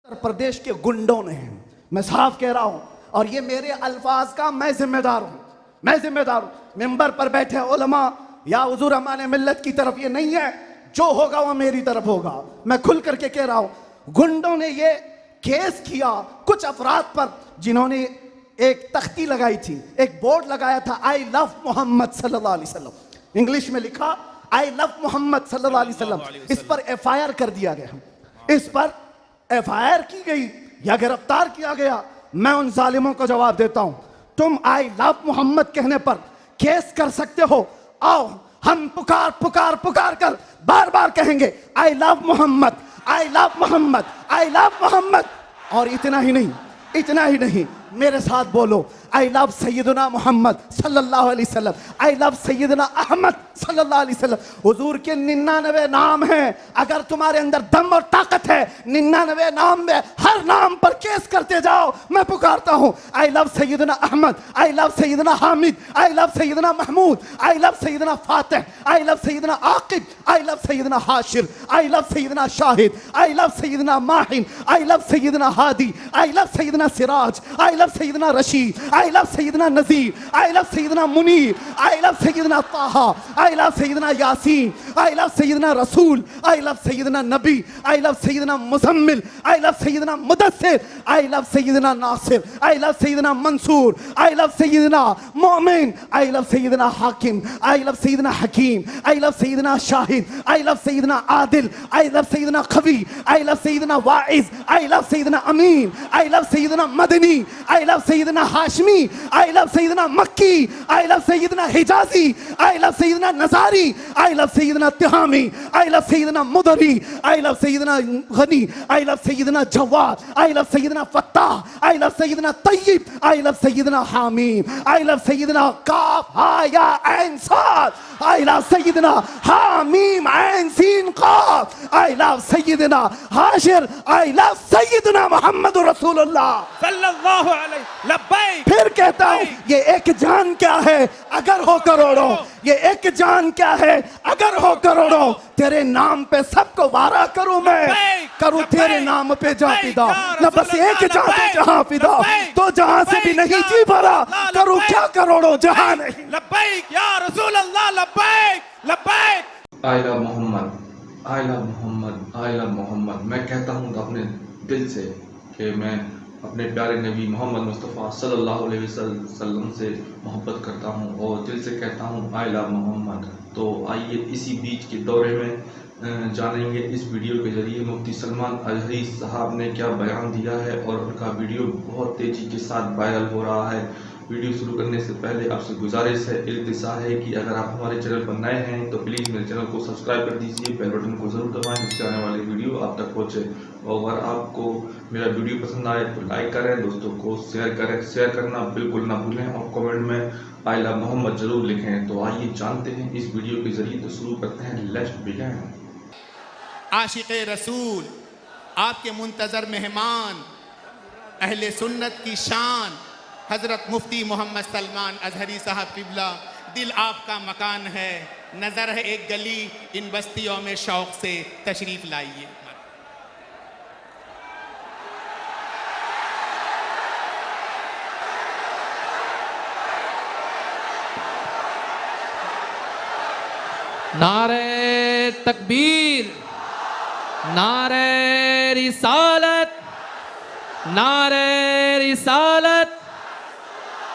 उत्तर प्रदेश के गुंडों ने, मैं साफ कह रहा हूं, और ये मेरे अल्फाज का मैं जिम्मेदार हूं। मिंबर पर बैठे उलमा या हुजूर हमारे मिल्लत की तरफ ये नहीं है, जो होगा वो मेरी तरफ होगा। मैं खुल करके कह रहा हूं, गुंडों ने ये केस किया कुछ अफराद पर जिन्होंने एक तख्ती लगाई थी, एक बोर्ड लगाया था, आई लव मोहम्मद सल्लल्लाहु अलैहि वसल्लम, इंग्लिश में लिखा आई लव मोहम्मद सल्लल्लाहु अलैहि वसल्लम। इस पर एफआईआर कर दिया गया, इस पर एफआईआर की गई या गिरफ्तार किया गया। मैं उन जालिमों को जवाब देता हूं, तुम आई लव मोहम्मद कहने पर केस कर सकते हो, आओ हम पुकार पुकार पुकार कर बार बार कहेंगे I love Mohammad, I love Mohammad, I love Mohammad. और इतना ही नहीं, मेरे साथ बोलो, आई लव सैयदना मोहम्मद सल्लल्लाहु अलैहि वसल्लम, आई लव सैयदना अहमद सल्लल्लाहु अलैहि वसल्लम। हुजूर के 99 नाम हैं, अगर तुम्हारे अंदर दम और ताकत है 99 नाम में हर नाम पर केस करते जाओ। मैं पुकारता हूं, I love Syedna Ahmad, I love Syedna Hamid, I love Syedna Mahmood, I love Syedna Fatih, I love Syedna Aqib, I love Syedna Hashir, I love Syedna Shahid, I love Syedna Mahin, I love Syedna Hadi, I love Syedna Siraj, I love Syedna Rashid, I love Sayyidina Nazir, I love Syedna Munir, I love सैयदना ताहा, I love Syedna Yasin, I love सैयदना रसूल, I love Syedna Nabi, I love Sayyidina Muzammil, I love Syedna Mudassir, I love Syedna Nasir, I love Syedna Mansoor, I love सैयदना मोमिन, I love सैयदना हाकिम, I love Syedna Hakim, I love Syedna Shahid, I love Syedna Adil, I love Syedna Qavi, I love Syedna wise, I love Syedna Amin, I love Syedna Madani, I love Syedna Hashmi, I love सैयदना मक्की, I love Syedna हिजाजी, I love Sayyidina नज़ारी, I love Syedna Tihami, I love Syedna मुदरी, I love Syedna Ghani, I love Syedna Jawad, I love Syedna Fattah, I love Syedna Tayyib, I love Syedna हामीम, I love सैयदना काफ हा या ऐन साद, I love सैयदना हामीम ऐन सीन काफ, I love Syedna Hashir, I love सैयदना मोहम्मद रसूलुल्लाह सल्लल्लाहु अलैहि लब्बैक। फिर कहता हूं, ये एक जान क्या है अगर हो करोड़ों, ये एक जान क्या है अगर हो करोड़ों, तेरे नाम पे सबको वारा करूं मैं, करूं तेरे नाम पे जहां फिदा, न बस एक जान पे जहां फिदा, तो जहां से भी नहीं जी भरा, करूं क्या करोड़ों जहां नहीं। लब्बैक या रसूल अल्लाह, लब्बैक लब्बैक। I love Mohammad, I love Mohammad, I love Muhammad. मैं कहता हूँ अपने दिल से कि मैं अपने प्यारे नबी मोहम्मद मुस्तफ़ा सल्लल्लाहु अलैहि वसल्लम से मोहब्बत करता हूँ और दिल से कहता हूँ आई लव मोहम्मद। तो आइए इसी बीच के दौरे में जानेंगे इस वीडियो के ज़रिए मुफ्ती सलमान अज़हरी साहब ने क्या बयान दिया है और उनका वीडियो बहुत तेज़ी के साथ वायरल हो रहा है। वीडियो शुरू करने से पहले आपसे गुजारिश है, इल्तिसा है कि अगर आप हमारे चैनल पर नए हैं तो प्लीज़ मेरे चैनल को सब्सक्राइब कर दीजिए, बेल बटन को ज़रूर दबाएं जिससे आने वाली वीडियो आप तक पहुँचे। और अगर आपको मेरा वीडियो पसंद आए तो लाइक करें, दोस्तों को शेयर करें, शेयर करना बिल्कुल ना भूलें और कमेंट में आई लव मोहम्मद ज़रूर लिखें। तो आइए जानते हैं इस वीडियो के ज़रिए, तो शुरू करते हैं, लेट्स बिगिन। आशिक़े रसूल, आपके मुंतज़र मेहमान, अहले सुन्नत की शान हज़रत मुफ्ती मोहम्मद सलमान अज़हरी साहब क़िबला, दिल आपका मकान है, नज़र है एक गली, इन बस्तियों में शौक़ से तशरीफ़ लाइए। नारे तकबीर, नारे रिसालत, नारे रिसालत,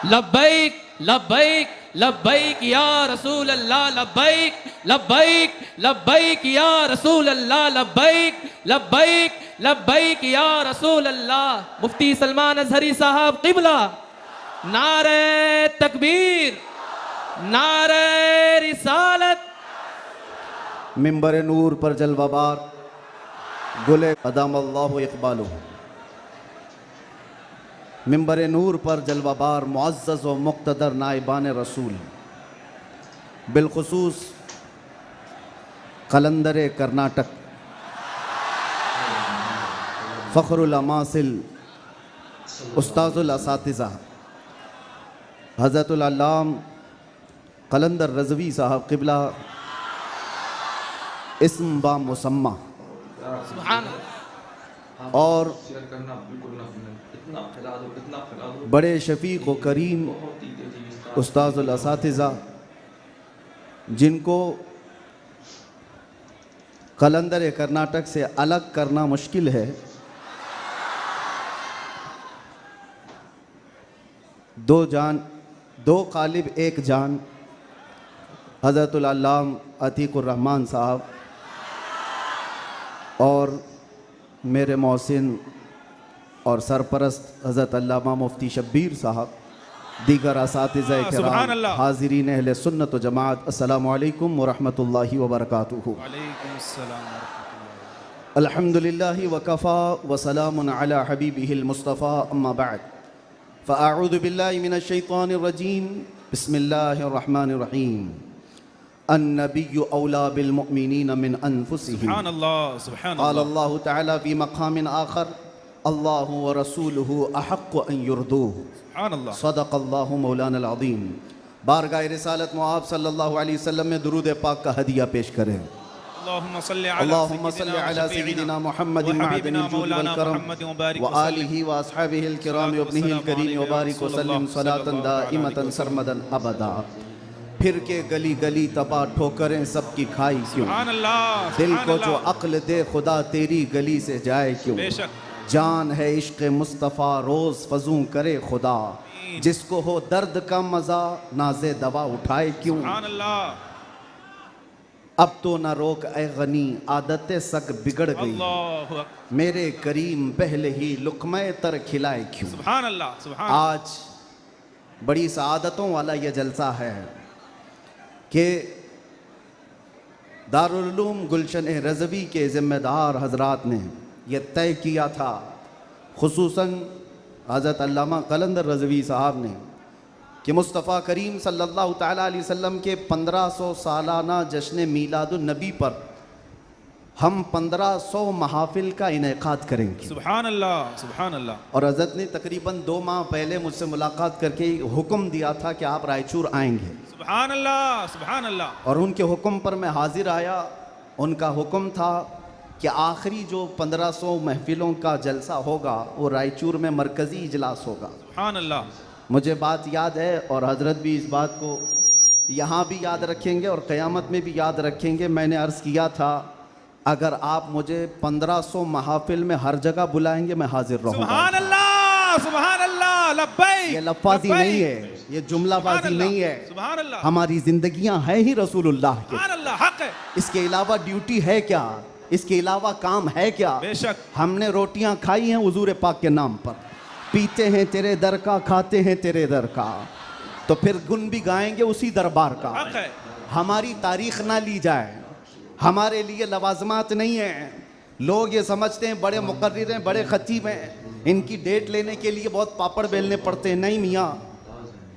लब्बैक लब्बैक लब्बैक या रसूल अल्लाह, लब्बैक लब्बैक लब्बैक या रसूल अल्लाह, लब्बैक लब्बैक लब्बैक या रसूल अल्लाह। मुफ्ती सलमान अज़हरी साहब क़िबला, नारे तकबीर, नारे रिसालत। मिंबर नूर पर जलवाबार गुले अदम अल्लाह इक़बालुहु, मिंबर नूर पर जलवाबार मुअज़्ज़ज़ व मुक़्तदर नाइबान रसूल, बिलखुसूस कलंदर कर्नाटक, फ़ख्रुल अमासिल, उस्ताज़ुल असातिज़ा हज़रतुल अल्लाम कलंदर रज़वी साहब क़िबला, इस्म बा मुसम्मा, सुभान अल्लाह। और शेयर करना बिल्कुल ना भूलें। इतना फैला दो, इतना फैला दो। बड़े शफीक व करीम बहुत ही तेजी के साथ उस्ताजुल असातिज़ा जिनको कलंदर कर्नाटक से अलग करना मुश्किल है, दो कालिब एक जान, हज़रतुल अल्लाम अतीकुर रहमान साहब और मेरे मोहसिन और सरपरस्त हज़रत अल्लामा मुफ्ती शब्बीर साहब, दीगर असातिज़ा किराम, हाज़िरीन अहले सुन्नत व जमात, अस्सलामु अलैकुम व रहमतुल्लाहि व बरकातुहू। अल्हम्दुलिल्लाहि व कफ़ा व सलामुन अला हबीबिहिल मुस्तफ़ा, अम्मा बअद, फ़अऊज़ु बिल्लाहि मिनश शैतानिर रजीम, बिस्मिल्लाहिर रहमानिर रहीम। अन्नबिय्यु औला बिल मुअमिनीन मिन अनफुसिहिम। सुभान अल्लाह, सुभान क़ाल अल्लाह। अल्लाहु तआला फ़ी मक़ामिन आख़र, अल्लाहु व रसूलुहु अहक़्क़ु अन युरदूहु। सुभान अल्लाह। सदक़ल्लाहु मौलाना अज़ीम। बारगाह रिसालत मुआब सल्लल्लाहु अलैहि वसल्लम में दुरूद पाक का हदिया पेश करें। अल्लाहुम्मा सल्लि अला सय्यिदिना मुहम्मदिन मअदनिल जूद वल करम व आलिहि व अस्हाबिहिल किराम व इब्निहिल करीम व बारिक व सल्लिम सलातन दाइमतन सरमदन अबदा। फिर के गली गली तबाह ठोकरें सबकी खाई क्यों, सुभान अल्लाह। दिल को जो अक्ल दे खुदा तेरी गली से जाए क्यों। बेशक जान है इश्क़ मुस्तफ़ा रोज़ फजूं करे खुदा, जिसको हो दर्द का मज़ा नाज़े दवा उठाए क्यों। सुभान अल्लाह। अब तो न रोक ए गनी आदतें सग बिगड़ गई, अल्लाहु अकबर। मेरे करीम पहले ही लुक़्मे तर खिलाए क्यों। सुभान अल्लाह, सुभान। आज बड़ी सआदतों वाला ये जलसा है कि दारुल उलूम गुलशन रज़वी के ज़िम्मेदार हजरात ने यह तय किया था, खुसूसन हज़रत अल्लामा कलंदर रज़वी साहब ने, कि मुस्तफ़ा करीम सल्लल्लाहु तआला अलैहि वसल्लम के 1500 सालाना जश्न मीलादुन नबी पर हम 1500 महाफिल का इनेकाद करेंगे। सुभान अल्लाह, सुभान अल्लाह। और हज़रत ने तकरीबन 2 माह पहले मुझसे मुलाकात करके हुक्म दिया था कि आप रायचूर आएंगे। सुभान अल्लाह, सुभान अल्लाह। और उनके हुक्म पर मैं हाजिर आया। उनका हुक्म था कि आखिरी जो 1500 महफिलों का जलसा होगा वो रायचूर में मरकज़ी इजलास होगा। सुभान अल्लाह। मुझे बात याद है और हज़रत भी इस बात को यहाँ भी याद रखेंगे और क़यामत में भी याद रखेंगे। मैंने अर्ज़ किया था, अगर आप मुझे 1500 महाफिल में हर जगह बुलाएंगे मैं हाजिर रहूँगा। सुभान अल्लाह, सुभान अल्लाह। लब्बैक। ये लफ्ज़ी नहीं है, ये जुमलाबाजी नहीं है। सुभान अल्लाह। हमारी ज़िंदगियाँ हैं ही रसूलुल्लाह के। सुभान अल्लाह, हक है। इसके अलावा ड्यूटी है क्या, इसके अलावा काम है क्या। बेशक। हमने रोटियां खाई हैं हुजूर पाक के नाम पर, पीते हैं तेरे दर का, खाते हैं तेरे दर का, तो फिर गुन भी गाएंगे उसी दरबार का। हक है। हमारी तारीख ना ली जाए, हमारे लिए लवाजमात नहीं है। लोग ये समझते हैं बड़े मुकर्रिर हैं, बड़े खतीब हैं, इनकी डेट लेने के लिए बहुत पापड़ बेलने पड़ते हैं। नहीं मियाँ,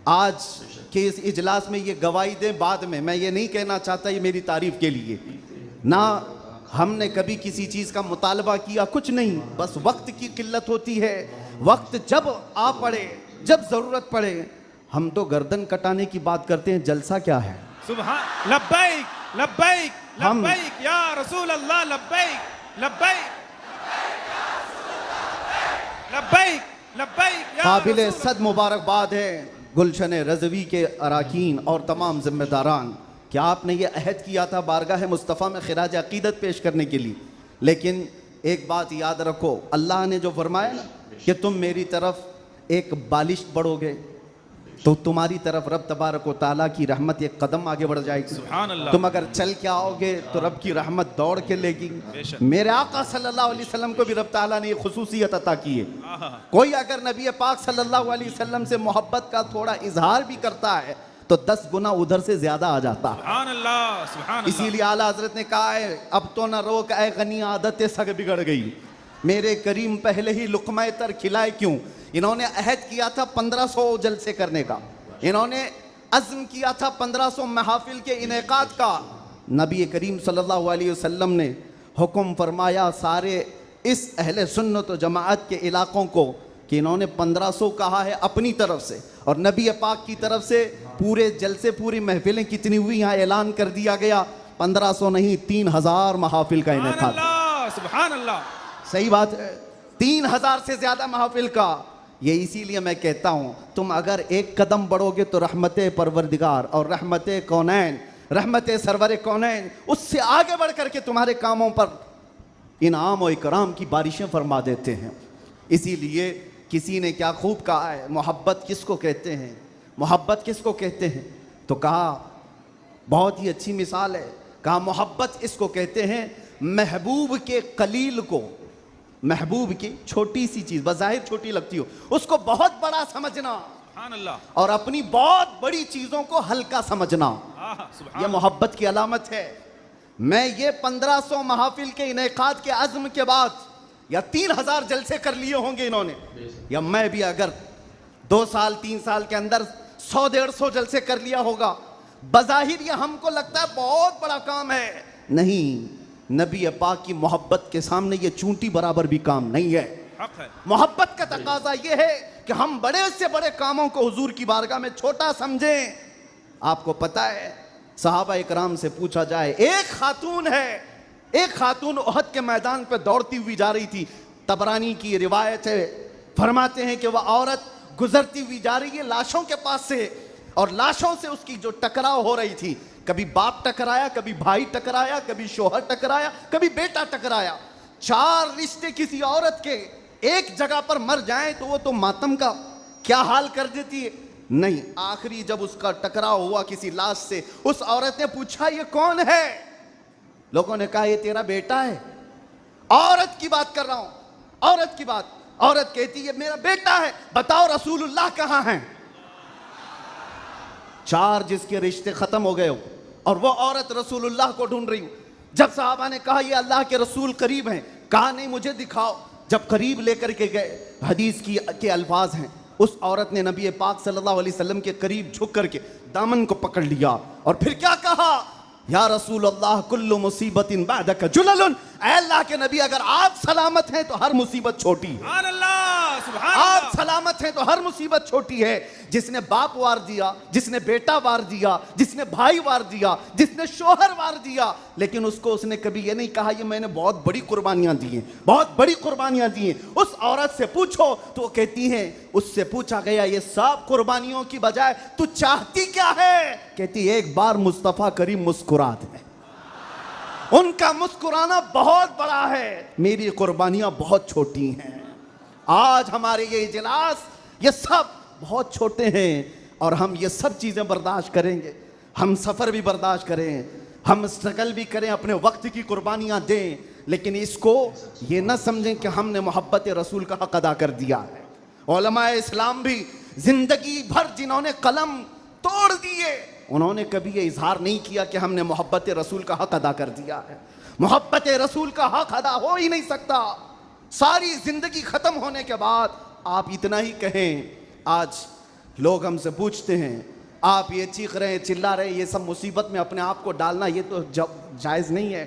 आज के इस इजलास में ये गवाही दें बाद में। मैं ये नहीं कहना चाहता ये मेरी तारीफ के लिए, ना हमने कभी किसी चीज़ का मुतालबा किया, कुछ नहीं। बस वक्त की किल्लत होती है। वक्त जब आ पड़े, जब ज़रूरत पड़े, हम तो गर्दन कटाने की बात करते हैं। जलसा क्या है। सुभान। लब्बैक, लब्बैक, हम- लब्बैक या रसूल अल्लाह। लब्बैक, लब्बैक, लब्बैक, लब्बैक या काबिल रसूल। सद मुबारकबाद है गुलशन रज़वी के अराकीन और तमाम जिम्मेदारान कि आपने ये अहद किया था बारगाह मुस्तफ़ा में खिराज अक़ीदत पेश करने के लिए। लेकिन एक बात याद रखो, अल्लाह ने जो फरमाया ना कि तुम मेरी तरफ एक बालिश बढ़ोगे तो तुम्हारी तरफ रब तबारक व तआला की रहमत एक कदम आगे बढ़ जाएगी। सुभान अल्लाह। तुम अगर चल के आओगे तो रब की रहमत दौड़ के लेगी। बेशक। मेरे आका सल्लल्लाहु अलैहि वसल्लम को भी रब तआला ने ये खुसूसियत अता की है। आहा। कोई अगर नबी पाक सल्लल्लाहु अलैहि वसल्लम से मोहब्बत का थोड़ा इजहार भी करता है तो 10 गुना उधर से ज्यादा आ जाता है। सुभान अल्लाह, सुभान अल्लाह। इसीलिए आला हजरत ने कहा है, अब तो न रोक ऐ गनी आदतें सग बिगड़ गई, मेरे करीम पहले ही लुक़्मा तर खिलाए क्यों। इन्होंने अहद किया था 1500 जलसे करने का, इन्होंने अज़्म किया था 1500 महफिल के इनेकाद का। नबी करीम सल्लल्लाहु अलैहि वसल्लम ने हुक्म फरमाया सारे इस अहले सुन्नत व जमाअत के इलाकों को कि इन्होंने 1500 कहा है अपनी तरफ से, और नबी पाक की तरफ से पूरे जलसे पूरी महफिलें कितनी हुई यहाँ ऐलान कर दिया गया। 1500 नहीं 3000 महाफिल का सुभान इनेकाद। अल्लाह, सुभान अल्लाह। सही बात है। 3000 से ज्यादा महफिल का। ये इसीलिए मैं कहता हूं, तुम अगर एक कदम बढ़ोगे तो रहमत परवरदिगार और रहमत कौनैन, रहमत सरवर कौनैन उससे आगे बढ़ करके तुम्हारे कामों पर इनाम और इकराम की बारिशें फरमा देते हैं। इसीलिए किसी ने क्या खूब कहा है, मोहब्बत किसको कहते हैं, मोहब्बत किसको कहते हैं? तो कहा, बहुत ही अच्छी मिसाल है, कहा मोहब्बत इसको कहते हैं महबूब के कलील को, महबूब की छोटी सी चीज बज़ाहिर छोटी लगती हो उसको बहुत बड़ा समझना, सुभान अल्लाह, और अपनी बहुत बड़ी चीजों को हल्का समझना, सुभान यह मोहब्बत की अलामत है। मैं ये 1500 महफिल के इनेकाद के अज़्म के बाद या 3000 जलसे कर लिए होंगे इन्होंने, या मैं भी अगर 2 साल 3 साल के अंदर 100-150 जलसे कर लिया होगा, बज़ाहिर ये हमको लगता है बहुत बड़ा काम है। नहीं, नबी पाक की मोहब्बत के सामने ये चूंटी बराबर भी काम नहीं है। हक है। मोहब्बत का तकाजा ये है कि हम बड़े से बड़े कामों को हुजूर की बारगाह में छोटा समझें। आपको पता है, सहाबा इकराम से पूछा जाए, एक खातून है, एक खातून उहद के मैदान पर दौड़ती हुई जा रही थी, तबरानी की रिवायत है, फरमाते हैं कि वह औरत गुजरती हुई जा रही है लाशों के पास से, और लाशों से उसकी जो टकराव हो रही थी, कभी बाप टकराया, कभी भाई टकराया, कभी शोहर टकराया, कभी बेटा टकराया। 4 रिश्ते किसी औरत के एक जगह पर मर जाएं तो वो तो मातम का क्या हाल कर देती है। नहीं, आखिरी जब उसका टकराव हुआ किसी लाश से, उस औरत ने पूछा ये कौन है? लोगों ने कहा ये तेरा बेटा है। औरत की बात कर रहा हूं, औरत की बात। औरत कहती है मेरा बेटा है, बताओ रसूलुल्लाह कहां हैं? 4 जिसके रिश्ते खत्म हो गए हो और वो औरत रसूलुल्लाह को ढूंढ रही हो। जब साहबा ने कहा ये अल्लाह के रसूल करीब हैं, कहा नहीं मुझे दिखाओ। जब करीब लेकर के गए, हदीस की के अल्फाज हैं, उस औरत ने नबी पाक सल्लल्लाहु अलैहि वसल्लम के करीब झुक करके दामन को पकड़ लिया और फिर क्या कहा, या रसूल अल्लाह कुल्लु मुसीबतिन बादक जुललुन, ऐ अल्लाह के नबी अगर आप सलामत हैं तो हर मुसीबत छोटी है। सुभान अल्लाह, सुभान आप अल्लाह। सलामत हैं तो हर मुसीबत छोटी है। जिसने बाप वार दिया, जिसने बेटा वार दिया, जिसने भाई वार दिया, जिसने शोहर वार दिया, लेकिन उसको उसने कभी ये नहीं कहा ये मैंने बहुत बड़ी कुर्बानियां दी हैं, बहुत बड़ी कुर्बानियां दी हैं। उस औरत से पूछो तो वो कहती है, उससे पूछा गया ये सब कुर्बानियों की बजाय तू चाहती क्या है? कहती एक बार मुस्तफा करीम मुस्कुरा दे। उनका मुस्कुराना बहुत बड़ा है, मेरी कुर्बानियां बहुत छोटी हैं। आज हमारे ये इजलास ये सब बहुत छोटे हैं और हम ये सब चीज़ें बर्दाश्त करेंगे। हम सफ़र भी बर्दाश्त करें, हम स्ट्रगल भी करें, अपने वक्त की कुर्बानियां दें, लेकिन इसको ये ना समझें कि हमने मोहब्बत रसूल का हक अदा कर दिया है। उलमाए इस्लाम भी जिंदगी भर जिन्होंने कलम तोड़ दिए, उन्होंने कभी ये इजहार नहीं किया कि हमने मोहब्बत रसूल का हक अदा कर दिया है। मोहब्बत रसूल का हक अदा हो ही नहीं सकता। सारी जिंदगी खत्म होने के बाद आप इतना ही कहें। आज लोग हमसे पूछते हैं, आप ये चीख रहे हैं, चिल्ला रहे हैं, ये सब मुसीबत में अपने आप को डालना ये तो जायज़ नहीं है।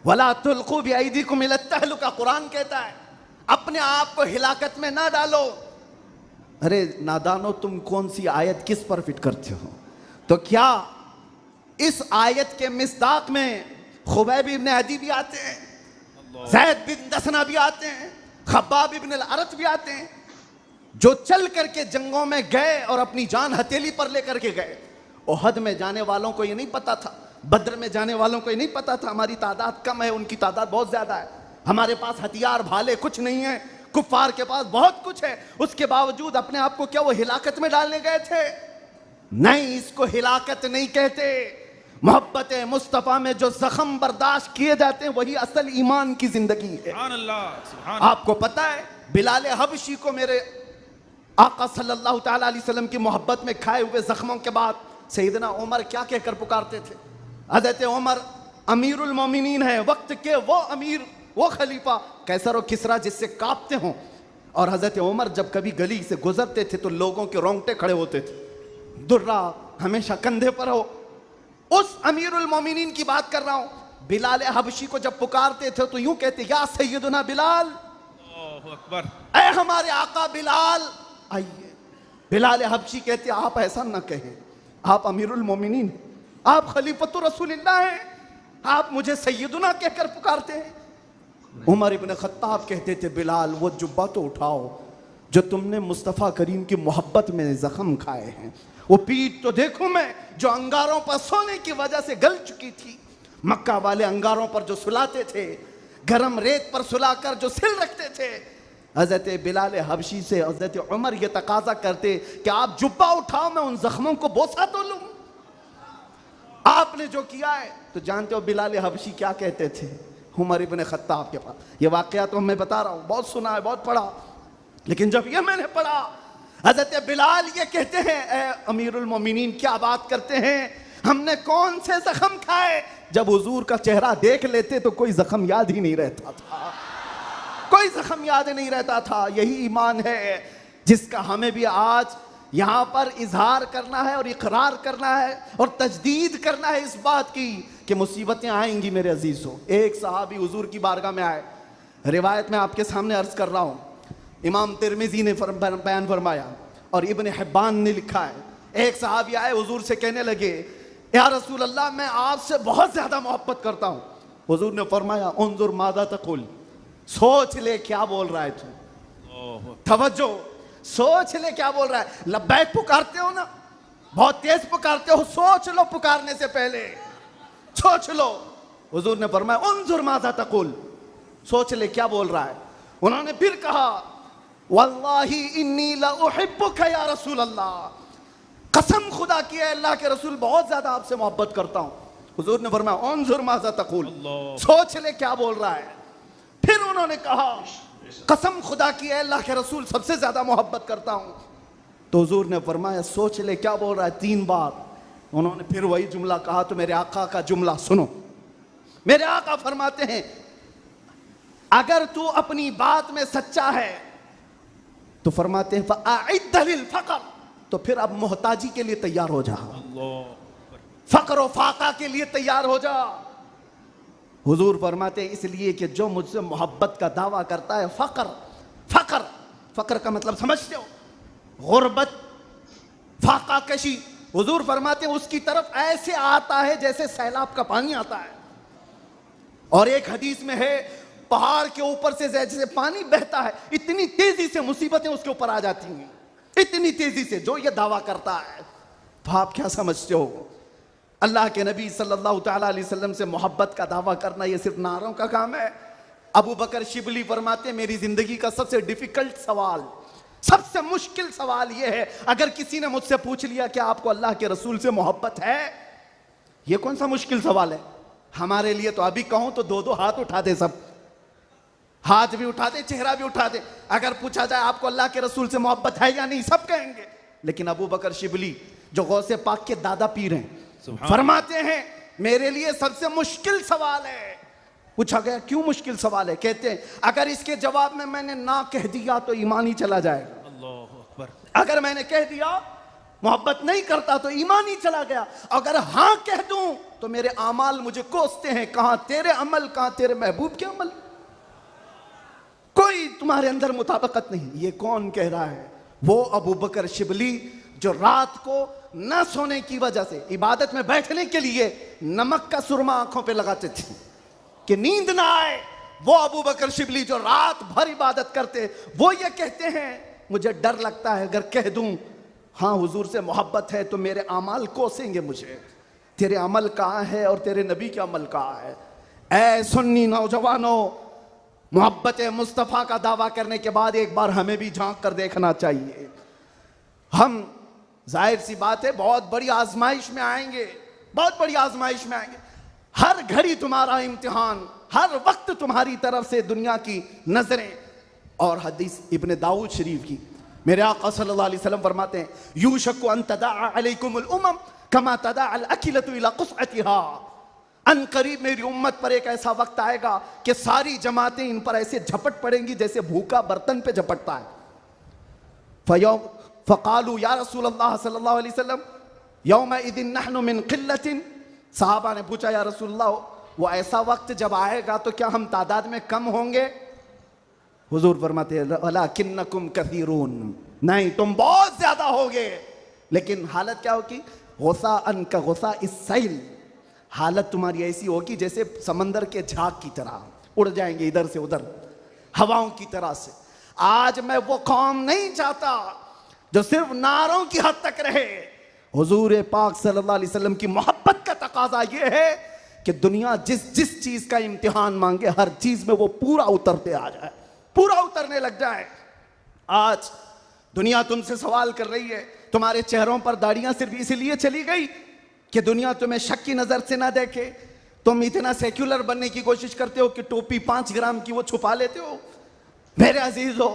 वला तुल्कू बिअयदीकुम इला तहलुका, कुरान कहता है अपने आप को हिलाकत में ना डालो। अरे नादानो, तुम कौन सी आयत किस पर फिट करते हो? तो क्या इस आयत के मिस्दाक में खुबैब इब्न अदी भी आते हैं, ज़ैद बिन दसना भी आते हैं, खब्बाब इब्न अल-अरत भी आते हैं, जो चल करके जंगों में गए और अपनी जान हथेली पर लेकर के गए। ओहद में जाने वालों को ये नहीं पता था, बद्र में जाने वालों को ये नहीं पता था हमारी तादाद कम है, उनकी तादाद बहुत ज्यादा है, हमारे पास हथियार भाले कुछ नहीं है, कुफार के पास बहुत कुछ है। उसके बावजूद अपने आप को क्या वो हिलाकत में डालने गए थे? नहीं, इसको हिलाकत नहीं कहते। मोहब्बत मुस्तफ़ा में जो जख्म बर्दाश्त किए जाते हैं वही असल ईमान की जिंदगी है। सुभान अल्लाह, सुभान। आपको पता है बिलाल हबशी को मेरे आका सल्लल्लाहु ताला अलैहि वसल्लम की मोहब्बत में खाए हुए जख्मों के बाद सैयदना उमर क्या कहकर पुकारते थे? हज़रत उमर अमीरुल मोमिनीन है, वक्त के वो अमीर, वो खलीफा, कैसर और किसरा जिससे कांपते हों। और हज़रत उमर जब कभी गली से गुजरते थे तो लोगों के रोंगटे खड़े होते थे, दुर्रा हमेशा कंधे पर हो। उस अमीरुल मोमिनीन की बात कर रहा हूं। बिलाल हबशी को जब पुकारते थे तो यूं कहते, या सैयदना बिलाल, अल्लाहु अकबर, ऐ हमारे आका बिलाल आइए। बिलाल हबशी कहते, आप ऐसा ना कहें, आप अमीरुल मोमिनीन, आप खलीफतुर रसूलिल्लाह हैं, आप मुझे सैयदना कहकर पुकारते हैं। उमर इब्न खत्ताब कहते थे, बिलाल वो जुब्बा तो उठाओ जो तुमने मुस्तफ़ा करीम की मोहब्बत में ज़ख्म खाए हैं। वो पीठ तो देखूं मैं जो अंगारों पर सोने की वजह से गल चुकी थी। मक्का वाले अंगारों पर जो सुलाते थे, गरम रेत पर सुलाकर जो सिल रखते थे। हज़रत बिलाल हबशी से हज़रत उमर ये तकाजा करते कि आप जुब्बा उठाओ, मैं उन जख्मों को बोसा तो लूं। आपने जो किया है तो जानते हो बिलाल हबशी क्या कहते थे उमर इब्न खत्ताब के पास। ये वाकया तो मैं बता रहा हूँ, बहुत सुना है, बहुत पढ़ा, लेकिन जब ये मैंने पढ़ा, हज़रत बिलाल ये कहते हैं, ए अमीरुल मोमिनीन क्या बात करते हैं, हमने कौन से जख्म खाए। जब हुजूर का चेहरा देख लेते तो कोई जख्म याद ही नहीं रहता था, कोई जख्म याद नहीं रहता था। यही ईमान है जिसका हमें भी आज यहाँ पर इजहार करना है और इकरार करना है और तजदीद करना है इस बात की कि मुसीबतें आएंगी मेरे अजीज़ों। एक सहाबी हुजूर की बारगाह में आए, रिवायत में आपके सामने अर्ज कर रहा हूँ, इमाम तिरमिज़ी ने बयान फरमाया और इब्न हिब्बान ने लिखा है। एक सहाबी आए हुजूर से कहने लगे, या रसूल अल्लाह मैं आपसे बहुत ज़्यादा मोहब्बत करता हूँ। हुजूर ने फरमाया, उन्जुर मादा तकुल, सोच ले क्या बोल रहा है तू, तवज्जो, सोच ले क्या बोल रहा है। लब्बैक पुकारते हो ना, बहुत तेज पुकारते हो, सोच लो पुकारने से पहले, सोच लो। हुजूर ने फरमाया, उन्जुर मादा तकुल, सोच ले क्या बोल रहा है। उन्होंने फिर कहा, वल्लाही इन्नी ला उहिब्बुका या रसूल अल्लाह, कसम खुदा की है अल्लाह के रसूल बहुत ज्यादा आपसे मोहब्बत करता हूं। हुजूर ने फरमाया, उन्जुर मादा तकुल, सोच ले क्या बोल रहा है। फिर उन्होंने कहा, कसम खुदा की है अल्लाह के रसूल सबसे ज्यादा मोहब्बत करता हूं। तो हुजूर ने फरमाया, सोच ले क्या बोल रहा है, 3 बार। उन्होंने फिर वही जुमला कहा। तो मेरे आका का जुमला सुनो, मेरे आका फरमाते हैं, अगर तू अपनी बात में सच्चा है तो फरमाते हैं फ़अइद्द लिल फ़क़र, तो फिर अब मोहताजी के लिए तैयार हो जा, फकर और फाका के लिए तैयार हो जा। हुजूर फरमाते हैं, इसलिए कि जो मुझसे मोहब्बत का दावा करता है, फकर, फकर, फकर का मतलब समझते हो, गुर्बत, फाका कशी। हुजूर फरमाते हैं उसकी तरफ ऐसे आता है जैसे सैलाब का पानी आता है। और एक हदीस में है, पहाड़ के ऊपर से जैसे पानी बहता है, इतनी तेजी से मुसीबतें उसके ऊपर आ जाती हैं, इतनी तेजी से, जो ये दावा करता है। तो आप क्या समझते हो, अल्लाह के नबी सल्लल्लाहु तआला अलैहि वसल्लम से मोहब्बत का दावा करना ये सिर्फ नारों का काम है। अबू बकर शिबली फरमाते हैं, मेरी जिंदगी का सबसे डिफिकल्ट सवाल, सबसे मुश्किल सवाल ये है, अगर किसी ने मुझसे पूछ लिया कि आपको अल्लाह के रसूल से मोहब्बत है, ये कौन सा मुश्किल सवाल है हमारे लिए। तो अभी कहूं तो 2-2 हाथ उठा दे, सब हाथ भी उठा दे, चेहरा भी उठा दे। अगर पूछा जाए आपको अल्लाह के रसूल से मोहब्बत है या नहीं, सब कहेंगे। लेकिन अबू बकर शिबली जो गौसे पाक के दादा पीर हैं, फरमाते हैं मेरे लिए सबसे मुश्किल सवाल है। पूछा गया क्यों मुश्किल सवाल है, कहते हैं अगर इसके जवाब में मैंने ना कह दिया तो ईमान ही चला जाएगा। अल्लाहु अकबर। अगर मैंने कह दिया मोहब्बत नहीं करता तो ईमान ही चला गया। अगर हाँ कह दूं तो मेरे अमाल मुझे कोसते हैं, कहां तेरे अमल, कहां तेरे महबूब के अमल, कोई तुम्हारे अंदर मुताबिकत नहीं। ये कौन कह रहा है, वो अबू बकर शिबली जो रात को न सोने की वजह से इबादत में बैठने के लिए नमक का सुरमा आंखों पे लगाते थे कि नींद ना आए। वो अबू बकर शिबली जो रात भर इबादत करते, वो ये कहते हैं मुझे डर लगता है अगर कह दूं हाँ हुजूर से मोहब्बत है तो मेरे अमाल कोसेंगे मुझे, तेरे अमल कहाँ है और तेरे नबी के अमल कहाँ है। ऐ सुन्नी नौजवानों, मोहब्बत मुस्तफ़ा का दावा करने के बाद एक बार हमें भी झांक कर देखना चाहिए। हम जाहिर सी बात है बहुत बड़ी आजमाइश में आएंगे, बहुत बड़ी आजमाइश में आएंगे। हर घड़ी तुम्हारा इम्तिहान, हर वक्त तुम्हारी तरफ से दुनिया की नजरें। और हदीस इब्न दाऊद शरीफ की मेरे आका सल्लल्लाहु अलैहि वसल्लम फरमाते हैं, यूशकु अन तदाअ अलैकुमुल उमम कमा तदाअ अल अकिलतु इला क़ुस्अतिहा। अन करीब मेरी उम्मत पर एक ऐसा वक्त आएगा कि सारी जमातें इन पर ऐसे झपट पड़ेंगी जैसे भूखा बर्तन पे झपटता है। फ़क़ालू या रसूल अल्लाह सल्लल्लाहु अलैहि वसल्लम यौमइज़िन नहनु मिन क़िल्लतिन। सहाबा ने पूछा या रसूल अल्लाह, वो ऐसा वक्त जब आएगा तो क्या हम तादाद में कम होंगे। हुजूर फरमाते हैं वलाकिन्नकुम कसीरून, नहीं तुम बहुत ज्यादा होगे। लेकिन हालत क्या होगी, गुसाअन का गुसा इस सैल, हालत तुम्हारी ऐसी होगी जैसे समंदर के झाग की तरह, उड़ जाएंगे इधर से उधर हवाओं की तरह से। आज मैं वो कौम नहीं चाहता जो सिर्फ नारों की हद तक रहे। हुजूर पाक सल्लल्लाहु अलैहि वसल्लम की मोहब्बत का तकाजा ये है कि दुनिया जिस जिस चीज का इम्तिहान मांगे हर चीज में वो पूरा उतरते आ जाए, पूरा उतरने लग जाए। आज दुनिया तुमसे सवाल कर रही है, तुम्हारे चेहरों पर दाढ़ियां सिर्फ इसलिए चली गई कि दुनिया तुम्हें शक की नजर से ना देखे। तुम इतना सेक्युलर बनने की कोशिश करते हो कि टोपी 5 ग्राम की वो छुपा लेते हो। मेरे अजीज हो,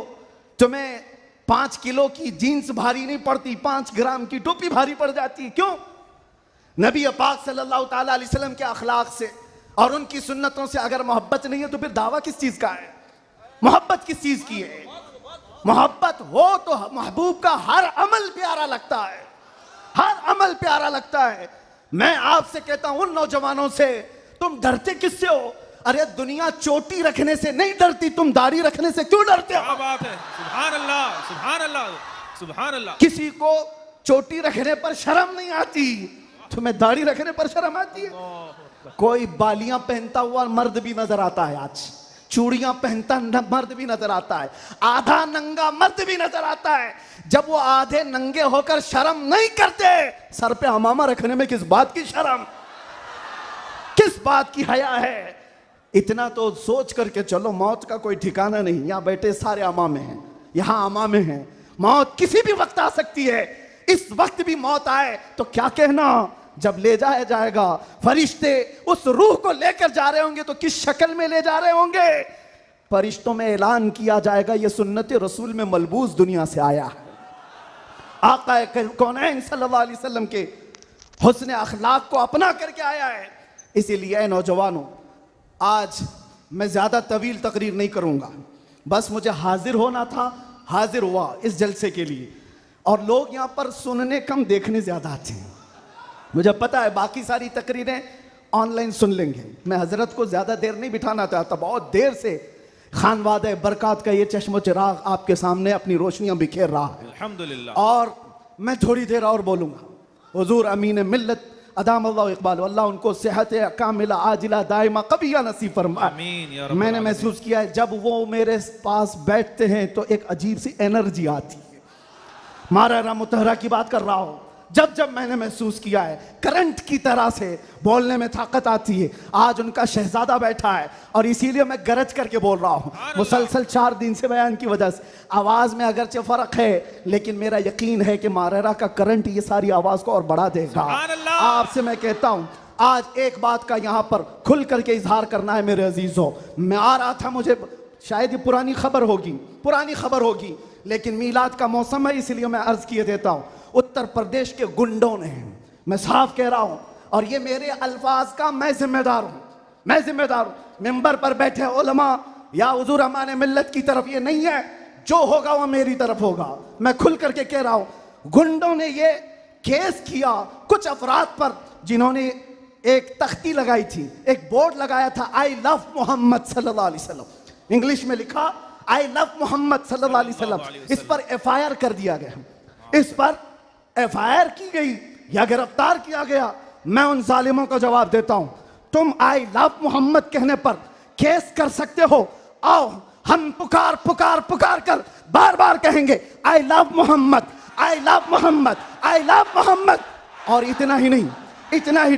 तुम्हें 5 किलो की जीन्स भारी नहीं पड़ती, 5 ग्राम की टोपी भारी पड़ जाती है। क्यों? नबी पाक सल्लल्लाहु ताला अलैहि वसल्लम के अखलाक से और उनकी सुन्नतों से अगर मोहब्बत नहीं है तो फिर दावा किस चीज का है? मोहब्बत किस चीज की है? मोहब्बत हो तो महबूब का हर अमल प्यारा लगता है, हर अमल प्यारा लगता है। मैं आपसे कहता हूं उन नौजवानों से, तुम डरते किससे हो? अरे दुनिया चोटी रखने से नहीं डरती, तुम दाढ़ी रखने से क्यों डरते हो? क्या बात है, सुभान अल्लाह सुभान अल्लाह सुभान अल्लाह। किसी को चोटी रखने पर शर्म नहीं आती, तुम्हें दाढ़ी रखने पर शर्म आती है? कोई बालियां पहनता हुआ मर्द भी नजर आता है, आज चूड़ियां पहनता मर्द भी नजर आता है, आधा नंगा मर्द भी नजर आता है। जब वो आधे नंगे होकर शर्म नहीं करते, सर पे अमामा रखने में किस बात की शर्म, किस बात की हया है? इतना तो सोच करके चलो, मौत का कोई ठिकाना नहीं। यहां बैठे सारे अमामे हैं, यहां अमामे हैं, मौत किसी भी वक्त आ सकती है। इस वक्त भी मौत आए तो क्या कहना, जब ले जाया जाएगा फरिश्ते उस रूह को लेकर जा रहे होंगे तो किस शक्ल में ले जा रहे होंगे? फरिश्तों में ऐलान किया जाएगा ये सुन्नत रसूल में मलबूस दुनिया से आया है। आका कौनैन सल्लल्लाहु अलैहि वसल्लम के हुस्न अखलाक को अपना करके आया है। इसीलिए नौजवानों, आज मैं ज्यादा तवील तकरीर नहीं करूंगा, बस मुझे हाजिर होना था, हाजिर हुआ इस जलसे के लिए। और लोग यहां पर सुनने कम देखने ज्यादा आते हैं, मुझे पता है। बाकी सारी तकरीरें ऑनलाइन सुन लेंगे। मैं हजरत को ज्यादा देर नहीं बिठाना चाहता, बहुत देर से खानवादे बरकत का ये चश्मो चिराग आपके सामने अपनी रोशनियां बिखेर रहा है, अल्हम्दुलिल्लाह। और मैं थोड़ी देर और बोलूंगा। हुजूर अमीन मिल्लत अदाम अल्लाह इकबाल, अल्लाह उनको सेहत कामिला आजिला दाइमा कबिया नसीब फरमाए। आमीन या रब्बल मैंने आलमीन। महसूस किया है जब वो मेरे पास बैठते हैं तो एक अजीब सी एनर्जी आती है। मारा मुतहरा की बात कर रहा हूं, जब जब मैंने महसूस किया है करंट की तरह से बोलने में ताकत आती है। आज उनका शहजादा बैठा है और इसीलिए मैं गरज करके बोल रहा हूं। मुसलसल 4 दिन से बयान की वजह से आवाज में अगरचे फर्क है, लेकिन मेरा यकीन है कि मारेरा का करंट ये सारी आवाज को और बढ़ा देगा। आपसे मैं कहता हूं, आज एक बात का यहां पर खुल करके इजहार करना है मेरे अजीजों। मैं आ रहा था, मुझे शायद ये पुरानी खबर होगी, लेकिन मीलाद का मौसम है इसलिए मैं अर्ज किए देता हूं। उत्तर प्रदेश के गुंडों ने, मैं साफ कह रहा हूं, और ये मेरे अल्फाज का मैं जिम्मेदार हूं। मिंबर पर बैठे उलमा या हुजूर अमान मिल्लत की तरफ ये नहीं है, जो होगा वो मेरी तरफ होगा। मैं खुल करके कह रहा हूं, गुंडों ने ये केस किया कुछ अफराद पर जिन्होंने एक तख्ती लगाई थी, एक बोर्ड लगाया था, आई लव मोहम्मद सल्लल्लाहु अलैहि वसल्लम, इंग्लिश में लिखा आई लव मोहम्मद सल्लल्लाहु अलैहि वसल्लम। इस पर FIR कर दिया गया, इस पर FIR की गई या गिरफ्तार किया गया। मैं उन जालिमों को जवाब देता हूं, तुम आई लव मोहम्मद कहने पर केस कर सकते हो, आओ हम पुकार कर बार बार कहेंगे I love Mohammad, I love Mohammad, I love Mohammad. और इतना ही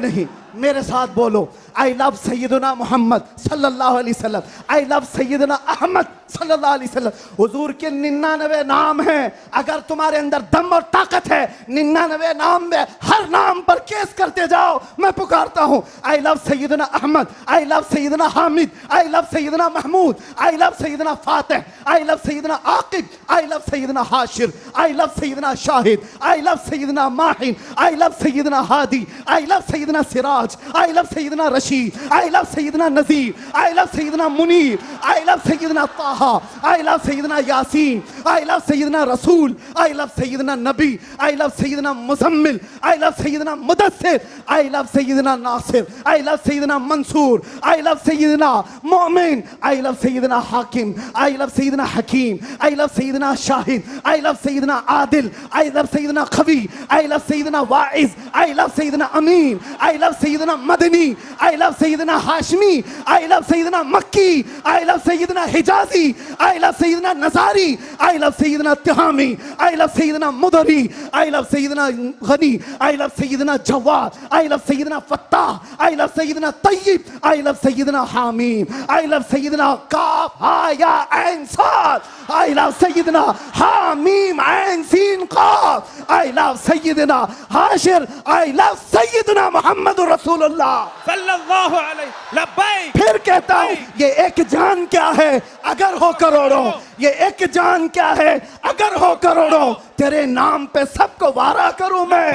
नहीं, मेरे साथ बोलो, आई लव सैयदना मोहम्मद सल्लल्लाहु अलैहि वसल्लम, आई लव सैयदना अहमद सल्लल्लाहु अलैहि वसल्लम। हुजूर के 99 नाम हैं, अगर तुम्हारे अंदर दम और ताकत है 99 नाम में हर नाम पर केस करते जाओ। मैं पुकारता हूं, I love Syedna Ahmad, I love Syedna Hamid, I love Syedna Mahmood, I love Syedna Fatih, I love Syedna Aqib, I love Syedna Hashir, I love Syedna Shahid, I love Syedna Mahin, I love Syedna Hadi, I love Syedna Siraj, I love Syedna Rashid, I love सैयदना नजीर, I love Syedna Munir, I love सैयदना ताहा, I love Syedna Yasin, I love सैयदना रसूल, I love Syedna Nabi, I love सैयदना मुजम्मिल, I love Syedna Mudassir, I love Syedna Nasir, I love Syedna Mansoor, I love सैयदना मोमिन, I love सैयदना हाकिम, I love Syedna Hakim, I love Syedna Shahid, I love Syedna Adil, I love Syedna Qavi, I love Syedna wise, I love Syedna Amin, I love Syedna Madani, I love Syedna Hashmi, I love सैयदना मक्की, I love Syedna हिजाजी, I love सैयदना नजारी, आई love Syedna Tihami, I love Syedna मुदरी, I love Syedna Ghani, I love Syedna Jawad, I love Syedna Fattah, I love Syedna Tayyib, I love Syedna हामीम, I love सैयदना काफ हा या ऐन साद, I love सैयदना हामीम ऐन सीन काफ, I love Syedna Hashir, I love सैयदना मोहम्मद रसूलुल्लाह सल्लल्लाहु अलैहि लब्बैक। फिर कहता हूं ये एक जान क्या है अगर हो करोड़ों, ये एक जान क्या है अगर हो करोड़ों, तेरे नाम पे सबको वारा करूं मैं,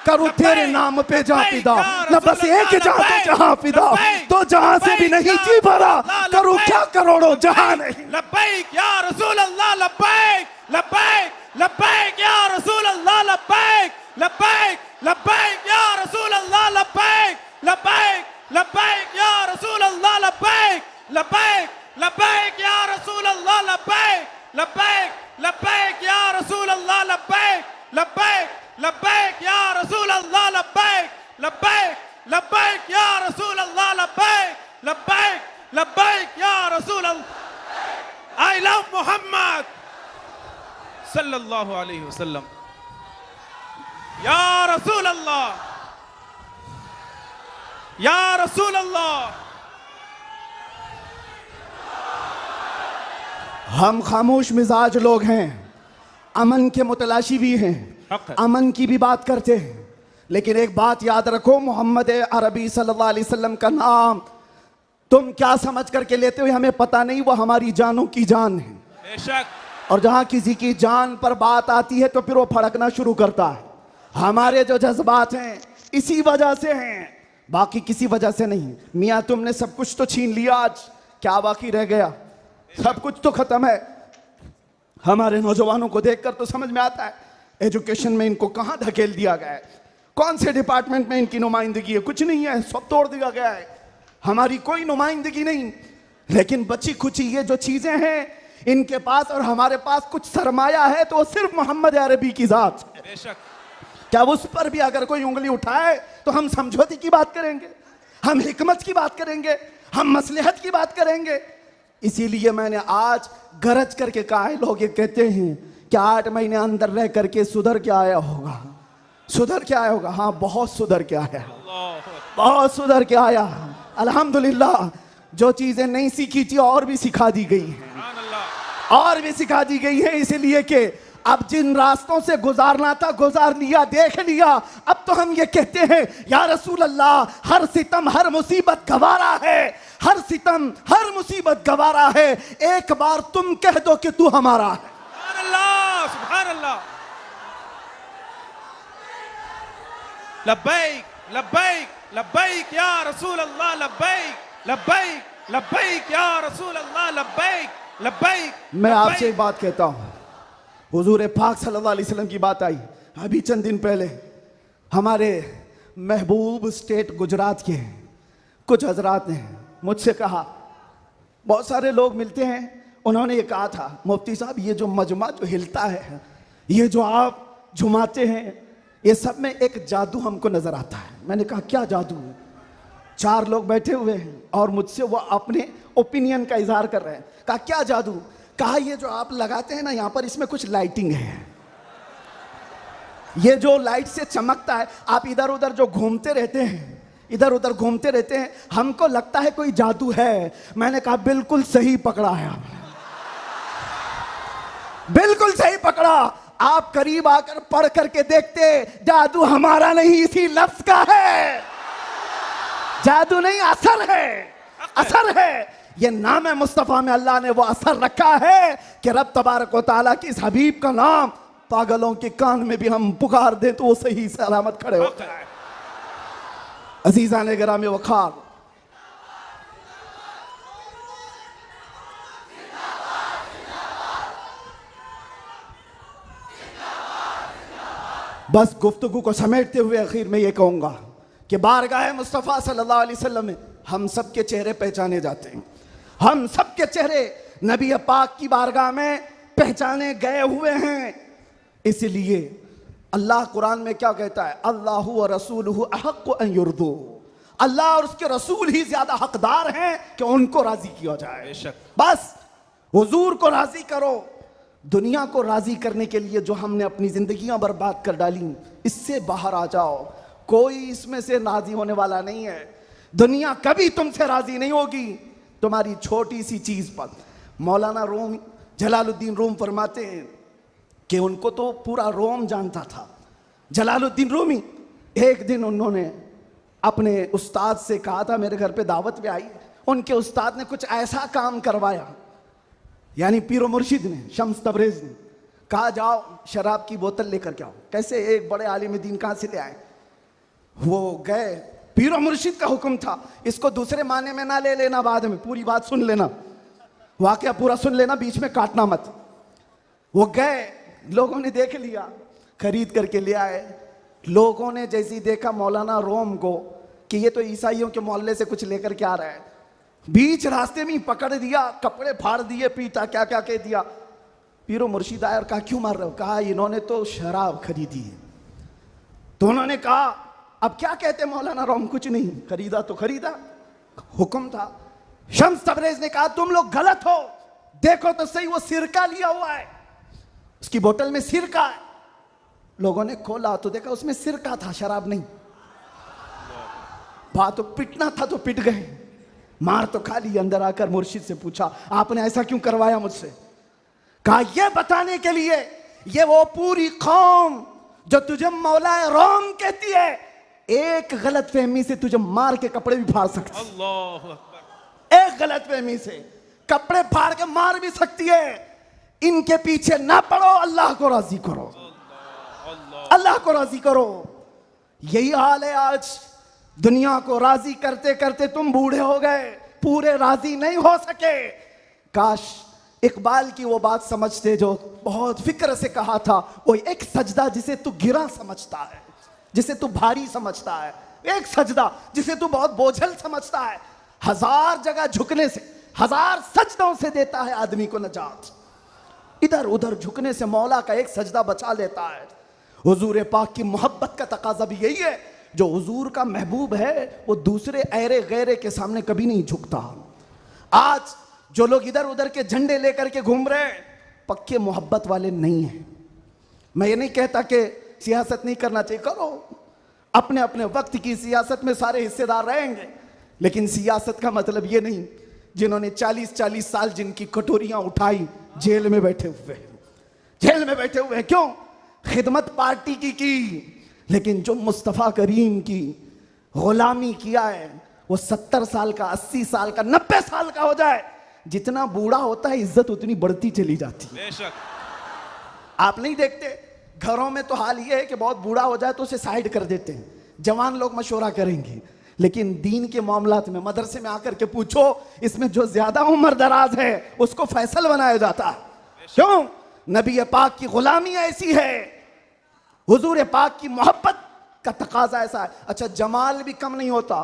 करूं तेरे नाम पे जहां फिदा, न बस एक जहां पे जहां फिदा, तो जहां से भी नहीं जी भरा, करूं क्या करोड़ों जहां नहीं। लब्बैक या रसूल अल्लाह, लब्बैक लब्बैक लब्बैक या रसूल अल्लाह, लब्बैक लब्बैक लब्बैक या रसूल अल्लाह, लब्बैक लब्बैक लब्बैक या रसूल अल्लाह, लब्बैक लब्बैक लब्बैक या रसूल अल्लाह, लब्बैक लब्बैक लब्बैक या रसूल अल्लाह, लब्बैक लब्बैक लब्बैक या रसूल अल्लाह, लब्बैक लब्बैक लब्बैक या रसूल अल्लाह, लब्बैक लब्बैक लब्बैक या रसूल अल्लाह। आई लव मोहम्मद सल्लल्लाहु अलैहि वसल्लम। या रसूल अल्लाह, या रसूल अल्लाह। हम खामोश मिजाज लोग हैं, अमन के मुतलाशी भी हैं, हक है। अमन की भी बात करते हैं, लेकिन एक बात याद रखो, मोहम्मद अरबी सल्लल्लाहु अलैहि वसल्लम का नाम तुम क्या समझ करके लेते हो हमें पता नहीं, वो हमारी जानों की जान है। बेशक। और जहां किसी की जान पर बात आती है तो फिर वो फड़कना शुरू करता है। हमारे जो जज्बात हैं इसी वजह से हैं, बाकी किसी वजह से नहीं। मियाँ तुमने सब कुछ तो छीन लिया, आज क्या बाकी रह गया? सब कुछ तो खत्म है। हमारे नौजवानों को देखकर तो समझ में आता है एजुकेशन में इनको कहां धकेल दिया गया है, कौन से डिपार्टमेंट में इनकी नुमाइंदगी है, कुछ नहीं है, सब तोड़ दिया गया है, हमारी कोई नुमाइंदगी नहीं। लेकिन बची खुची ये जो चीजें हैं इनके पास और हमारे पास कुछ सरमाया है तो वो सिर्फ मोहम्मद अरबी की जात है। बेशक। क्या उस पर भी अगर कोई उंगली उठाए तो हम समझौते की बात करेंगे, हम हिकमत की बात करेंगे, हम मसलहत की बात करेंगे। इसीलिए मैंने आज गरज करके कहा है, लोग ये कहते हैं कि 8 महीने अंदर रह करके सुधर के आया होगा, सुधर के आया होगा। हाँ, बहुत सुधर के आया, बहुत सुधर के आया। अल्हम्दुलिल्लाह, जो चीजें नहीं सीखी थी और भी सिखा दी गई हैं, और भी सिखा दी गई है। इसलिए कि अब जिन रास्तों से गुजारना था गुजार लिया, देख लिया। अब तो हम ये कहते हैं या रसूल अल्लाह, हर सितम हर मुसीबत गवारा है, हर सितम हर मुसीबत गवारा है, एक बार तुम कह दो कि तू हमारा है। सुभान अल्लाह, सुभान अल्लाह। लब्बैक लब्बैक लब्बैक या रसूल अल्लाह, लब्बैक लब्बैक लब्बैक या रसूल अल्लाह, लब्बैक लब्बैक। मैं आपसे एक बात कहता हूं, हुजूर पाक सल्लल्लाहु अलैहि वसल्लम की बात आई अभी चंद दिन पहले। हमारे महबूब स्टेट गुजरात के कुछ हजरात ने मुझसे कहा, बहुत सारे लोग मिलते हैं, उन्होंने ये कहा था, मुफ्ती साहब ये जो मजमा जो हिलता है, ये जो आप झुमाते हैं, ये सब में एक जादू हमको नजर आता है। मैंने कहा क्या जादू है? 4 लोग बैठे हुए हैं और मुझसे वो अपने ओपिनियन का इजहार कर रहे हैं। कहा क्या जादू? कहा ये जो आप लगाते हैं ना यहाँ पर, इसमें कुछ लाइटिंग है, ये जो लाइट से चमकता है, आप इधर उधर जो घूमते रहते हैं, इधर उधर घूमते रहते हैं, हमको लगता है कोई जादू है। मैंने कहा बिल्कुल सही पकड़ा है आपने, बिल्कुल सही पकड़ा। आप करीब आकर पढ़ करके देखते, जादू हमारा नहीं इसी लफ्ज का है, जादू नहीं असर है, असर है। ये नाम है मुस्तफा में अल्लाह ने वो असर रखा है कि रब तबारक व तआला की इस हबीब का नाम पागलों के कान में भी हम पुकार दें तो वो सही सलामत खड़े होते हैं। अजीज़ान गिरामी वक़ार, बस गुफ्तगू को समेटते हुए आखिर में ये कहूंगा कि बारगाह मुस्तफ़ा सल्लल्लाहु अलैहि वसल्लम में हम सब के चेहरे पहचाने जाते हैं, हम सब के चेहरे नबी पाक की बारगाह में पहचाने गए हुए हैं। इसलिए अल्लाह कुरान में क्या कहता है, अल्लाहु व रसूलुहु अहक्कु अन युर्दू, अल्लाह और उसके रसूल ही ज्यादा हकदार हैं कि उनको राजी किया जाए। बेशक। बस हुजूर को राजी करो। दुनिया को राजी करने के लिए जो हमने अपनी जिंदगियां बर्बाद कर डाली, इससे बाहर आ जाओ। कोई इसमें से राजी होने वाला नहीं है। दुनिया कभी तुमसे राजी नहीं होगी तुम्हारी छोटी सी चीज पर। मौलाना रूम जलालुद्दीन रूम फरमाते हैं कि उनको तो पूरा रोम जानता था। जलालुद्दीन रूमी, एक दिन उन्होंने अपने उस्ताद से कहा था, मेरे घर पे दावत पे आई, उनके उस्ताद ने कुछ ऐसा काम करवाया, यानी पीरो मुर्शिद ने, शम्स तबरेज ने कहा जाओ शराब की बोतल लेकर के आओ। कैसे एक बड़े आलिम दीन कहाँ से ले आए? वो गए, पीरो मुर्शिद का हुक्म था, इसको दूसरे माने में ना ले लेना, बाद में पूरी बात सुन लेना, वाकया पूरा सुन लेना, बीच में काटना मत। वो गए, लोगों ने देख लिया, खरीद करके ले आए। लोगों ने जैसे ही देखा मौलाना रोम को कि ये तो ईसाइयों के मोहल्ले से कुछ लेकर के आ रहा है, बीच रास्ते में ही पकड़ दिया, कपड़े फाड़ दिए, पीटा, क्या क्या कह दिया। पीरो मुर्शिद आया और कहा क्यों मार रहे हो? कहा इन्होंने तो शराब खरीदी है। तो उन्होंने कहा अब क्या कहते मौलाना रोम? कुछ नहीं, खरीदा तो खरीदा, हुक्म था। शम्स तबरेज ने कहा तुम लोग गलत हो, देखो तो सही, वो सिरका लिया हुआ है, उसकी बोतल में सिरका है। लोगों ने खोला तो देखा उसमें सिरका था, शराब नहीं। बात तो पिटना था तो पिट गए, मार तो खा ली। अंदर आकर मुर्शिद से पूछा आपने ऐसा क्यों करवाया मुझसे? कहा यह बताने के लिए ये वो पूरी कौम जो तुझे मौलाए रोम कहती है, एक गलत फहमी से तुझे मार के कपड़े भी फाड़ सकती है। अल्लाह अकबर। एक गलत फहमी से कपड़े फाड़ के मार भी सकती है। इनके पीछे ना पड़ो, अल्लाह को राजी करो, अल्लाह को राजी करो। यही हाल है आज। दुनिया को राजी करते करते तुम बूढ़े हो गए, पूरे राजी नहीं हो सके। काश इकबाल की वो बात समझते जो बहुत फिक्र से कहा था, वो एक सजदा जिसे तू गिरा समझता है, जिसे तू भारी समझता है, एक सजदा जिसे तू बहुत बोझल समझता है, हजार जगह झुकने से, हजार सजदों से देता है आदमी को नजात। इधर उधर झुकने से मौला का एक सजदा बचा लेता है। हुजूर पाक की मोहब्बत का तकाजा भी यही है। जो हुजूर का महबूब है वो दूसरे ऐरे गैरे के सामने कभी नहीं झुकता। आज जो लोग इधर उधर के झंडे लेकर के घूम रहे हैं, पक्के मोहब्बत वाले नहीं हैं। मैं ये नहीं कहता कि सियासत नहीं करना चाहिए, करो, अपने अपने वक्त की सियासत में सारे हिस्सेदार रहेंगे, लेकिन सियासत का मतलब ये नहीं जिन्होंने 40-40 साल जिनकी कटोरियां उठाई जेल में बैठे हुए, जेल में बैठे हुए। क्यों? खिदमत पार्टी की, लेकिन जो मुस्तफ़ा करीम की गुलामी किया है, वो 70 साल का, 80 साल का, 90 साल का हो जाए, जितना बूढ़ा होता है इज्जत उतनी बढ़ती चली जाती है। बेशक। आप नहीं देखते घरों में तो हाल ये है कि बहुत बूढ़ा हो जाए तो उसे साइड कर देते हैं, जवान लोग मशवरा करेंगे, लेकिन दीन के मामलात में मदरसे में आकर के पूछो, इसमें जो ज्यादा उम्र दराज है उसको फैसल बनाया जाता है। क्यों? नबी पाक की गुलामी ऐसी है, हुजूर पाक की मोहब्बत का तकाजा ऐसा है। अच्छा, जमाल भी कम नहीं होता।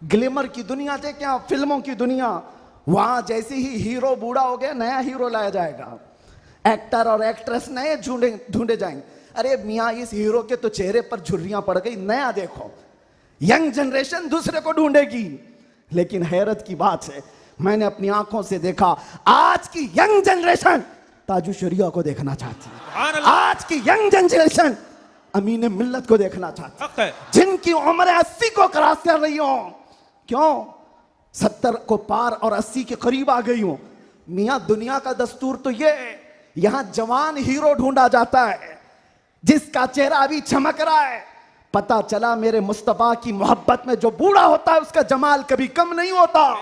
ग्लैमर की दुनिया थे क्या, फिल्मों की दुनिया, वहां जैसे ही हीरो बूढ़ा हो गया नया हीरो लाया जाएगा, एक्टर और एक्ट्रेस नए ढूंढे जाएंगे। अरे मियाँ इस हीरो के तो चेहरे पर झुर्रियां पड़ गई, नया देखो। यंग जनरेशन दूसरे को ढूंढेगी। लेकिन हैरत की बात है, मैंने अपनी आंखों से देखा, आज की यंग जनरेशन ताजु शरिया को देखना चाहती है। आज की यंग जनरेशन अमीन मिल्लत को देखना चाहती है, जिनकी उम्र 80 को क्रॉस कर रही हो। क्यों? 70 को पार और 80 के करीब आ गई हो। मियां दुनिया का दस्तूर तो ये है, यहां जवान हीरो ढूंढा जाता है जिसका चेहरा अभी चमक रहा है। पता चला मेरे मुस्तफा की मोहब्बत में जो बूढ़ा होता है उसका जमाल कभी कम नहीं होता।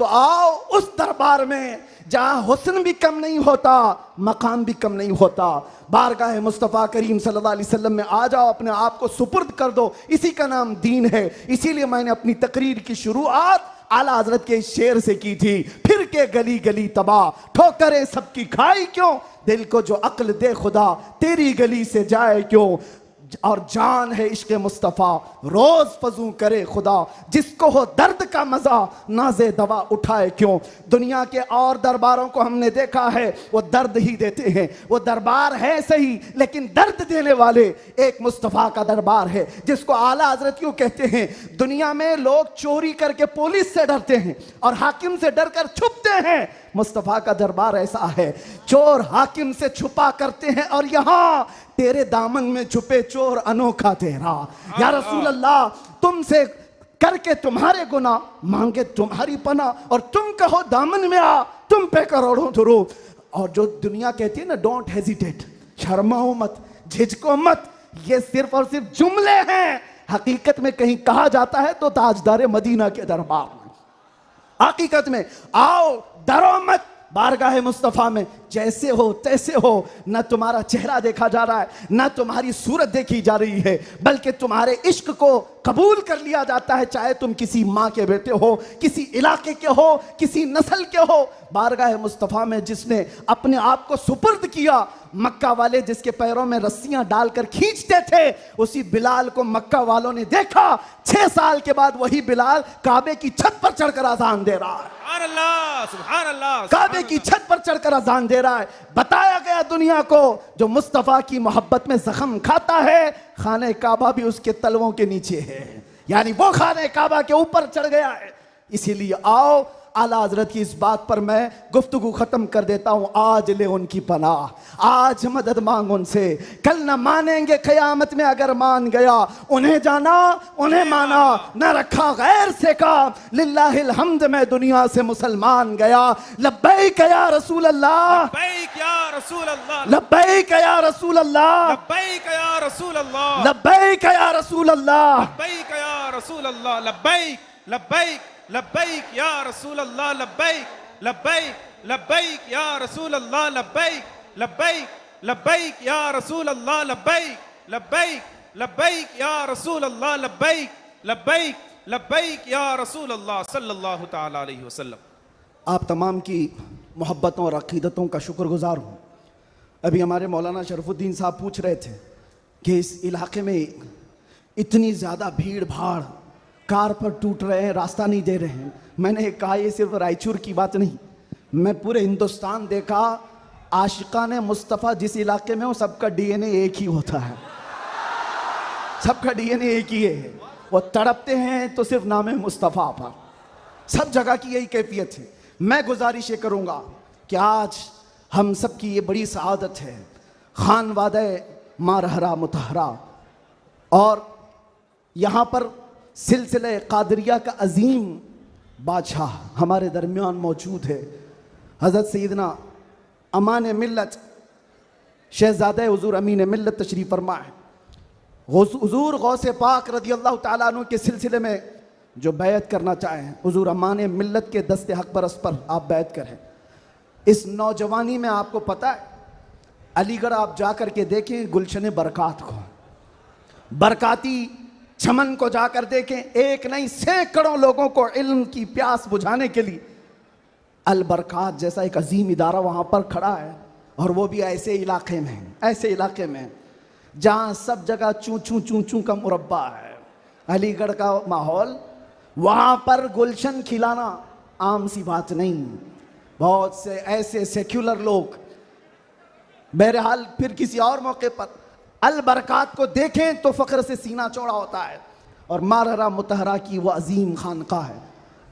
तो आओ उस दरबार में जहां हुस्न भी कम नहीं होता, मकाम भी कम नहीं होता। बारगाह मुस्तफ़ा करीम सल्लल्लाहु अलैहि वसल्लम में आ जाओ, अपने आप को सुपुर्द कर दो, इसी का नाम दीन है। इसीलिए मैंने अपनी तकरीर की शुरुआत आला हजरत के शेर से की थी, फिर के गली गली तबाह, ठोकरें सबकी खाई क्यों, दिल को जो अक्ल दे खुदा तेरी गली से जाए क्यों। और जान है इश्क मुस्तफ़ा, रोज फजू करे खुदा, जिसको हो दर्द का मजा नाजे दवा उठाए क्यों। दुनिया के और दरबारों को हमने देखा है, वो दर्द ही देते हैं, वो दरबार है सही लेकिन दर्द देने वाले एक मुस्तफ़ा का दरबार है, जिसको आला हजरत क्यों कहते हैं। दुनिया में लोग चोरी करके पुलिस से डरते हैं और हाकिम से डरकर छुपते हैं, मुस्तफ़ा का दरबार ऐसा है, चोर हाकिम से छुपा करते हैं और यहाँ तेरे दामन में छुपे चोर अनोखा तेरा। या रसूल अल्लाह, तुमसे करके तुम्हारे गुनाह, मांगे तुम्हारी पना, और तुम कहो दामन में आ, तुम पे करोड़ों दुरूद। और जो दुनिया कहती है ना, डोंट हेजिटेट, शर्माओ मत, झिझको मत, ये सिर्फ और सिर्फ जुमले हैं। हकीकत में कहीं कहा जाता है तो ताजदार मदीना के दरबार में, हकीकत में आओ, डरो मत, बारगाह मुस्तफ़ा में जैसे हो तैसे हो। न तुम्हारा चेहरा देखा जा रहा है, न तुम्हारी सूरत देखी जा रही है, बल्कि तुम्हारे इश्क को कबूल कर लिया जाता है, चाहे तुम किसी माँ के बेटे हो, किसी इलाके के हो, किसी नस्ल के हो। बारगाह मुस्तफ़ा में जिसने अपने आप को सुपुर्द किया, मक्का वाले जिसके पैरों में रस्सियां डालकर खींचते थे, उसी बिलाल को मक्का वालों ने देखा। 6 साल के बाद वही बिलाल काबे की छत पर चढ़कर अजान दे रहा है। सुभान अल्लाह, काबे की छत पर चढ़कर अजान दे रहा है। बताया गया दुनिया को, जो मुस्तफ़ा की मोहब्बत में जख्म खाता है, खाने काबा भी उसके तलवों के नीचे है, यानी वो खाने काबा के ऊपर चढ़ गया है। इसीलिए आओ, आला हजरत की इस बात पर मैं गुफ्तगू खत्म कर देता हूं। आज ले उनकी पनाह, आज मदद मांग उनसे, कल न मानेंगे क़यामत में अगर मान गया। उन्हें जाना, उन्हें माना, न रखा गैर से काम, लिल्लाहिल हम्द में दुनिया से मुसलमान गया। लब्बैक या रसूल अल्लाह, लब्बैक या रसूल अल्लाह, लब्बैक या रसूल अल्लाह, लब्बैक या रसूल अल्लाह, लब्बैक या रसूल अल्लाह, लब्बैक या रसूल अल्लाह, लब्बैक लब्बैक लब्बैक या रसूल अल्लाह, लब्बैक लब्बैक लब्बैक या रसूल अल्लाह, लब्बैक लब्बैक लब्बैक या रसूल अल्लाह, लब्बैक लब्बैक लब्बैक या रसूल अल्लाह, लब्बैक लब्बैक लब्बैक या रसूल अल्लाह सल्लल्लाहु तआला अलैहि वसल्लम। आप तमाम की मोहब्बतों और अक़ीदतों का शुक्रगुजार हूँ। अभी हमारे मौलाना शरफुद्दीन साहब पूछ रहे थे कि इस इलाके में इतनी ज़्यादा भीड़ भाड़, कार पर टूट रहे हैं, रास्ता नहीं दे रहे हैं। मैंने कहा ये सिर्फ रायचूर की बात नहीं, मैं पूरे हिंदुस्तान देखा, आशिकाने मुस्तफ़ा जिस इलाके में हो सबका डीएनए एक ही होता है, सबका डीएनए एक ही है। वो तड़पते हैं तो सिर्फ नाम मुस्तफ़ा पर, सब जगह की यही कैफियत है। मैं गुजारिश ये करूँगा कि आज हम सब की ये बड़ी सआदत है, खान वादे मारहरा मुतहरा, और यहाँ पर सिलसिले कादरिया का अजीम बादशाह हमारे दरमियान मौजूद है। हज़रत सैयदना अमान मिल्लत शहज़ादा हुज़ूर अमीन मिल्लत तशरीफ़ फरमाए। हुज़ूर गौसे पाक रज़ी अल्लाह तआला अन्हु के सिलसिले में जो बैत करना चाहें, हुज़ूर अमान मिल्लत के दस्ते हक परस पर आप बैत करें। इस नौजवानी में आपको पता है, अलीगढ़ आप जा कर के देखें गुलशन बरक़ात को, बरक़ाती चमन को जाकर देखें, एक नहीं सैकड़ों लोगों को इल्म की प्यास बुझाने के लिए अल बरक़ात जैसा एक अजीम इदारा वहाँ पर खड़ा है। और वो भी ऐसे इलाके में, ऐसे इलाके में जहाँ सब जगह चूं चूं चूं चूं का मुरब्बा है। अलीगढ़ का माहौल, वहाँ पर गुलशन खिलाना आम सी बात नहीं। बहुत से ऐसे सेक्युलर लोग, बहरहाल फिर किसी और मौके पर अल बरक़ात को देखें तो फ़ख्र से सीना चौड़ा होता है। और मारहरा मुतहरा की वो अजीम खानका है